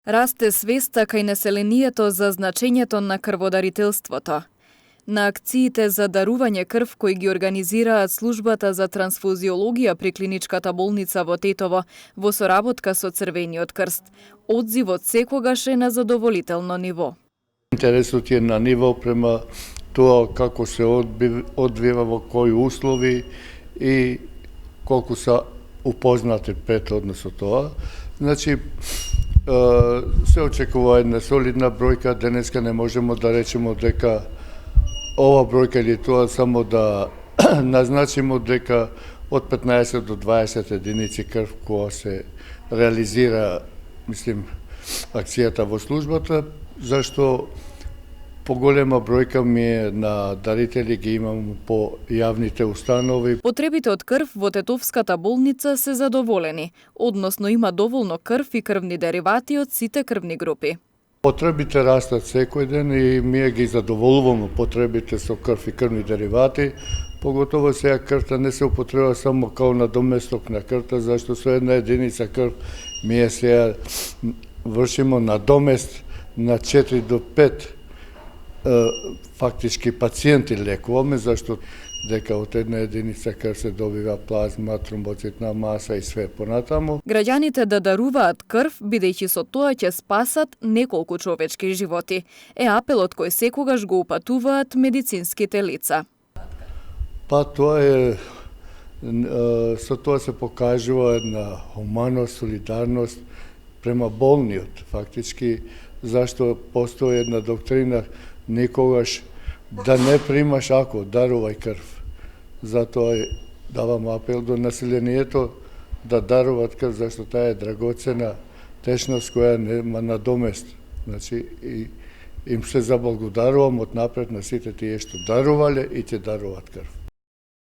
Расте свеста кај населението за значењето на крводарителството. На акциите за дарување крв кои ги организираат службата за трансфузиологија при клиничката болница во Тетово во соработка со Црвениот крст, одзивот секогаш е на задоволително ниво. Интересот е на ниво према тоа како се одвива во кои услови и колку се упознати претhodно со тоа. Значи, се очекува една солидна бројка, денеска не можеме да речеме дека ова бројка или тоа, само да назначиме дека од 15 до 20 единици крв која се реализира, акцијата во службата, зашто поголема бројка ми е на дарители ги имам по јавните установи. Потребите од крв во Тетовската болница се задоволени, односно има доволно крв и крвни деривати од сите крвни групи. Потребите растат секој ден и ние ги задоволуваме потребите со крв и крвни деривати, поготово сега крвта не се употреба само као надоместок на крвта, зашто со една единица крв ние сега вршимо надомест на 4 до 5 фактички пациенти лекуваме, зашто дека од една единица крв се добива плазма, тромбоцитна маса и све понатаму. Граѓаните да даруваат крв, бидејќи со тоа ќе спасат неколку човечки животи, е апелот кој секогаш го упатуваат медицинските лица. Па тоа е, со тоа се покажува една хуманост, солидарност према болниот, фактички, зашто постои една доктрина никогаш да не примаш ако дарувај крв. Затоа давам апел до населението да даруваат крв, зашто таа е драгоцена течност која нема надомест. Значи, и им се заблагодарувам од напред на сите тие што дарувале и ќе даруваат крв.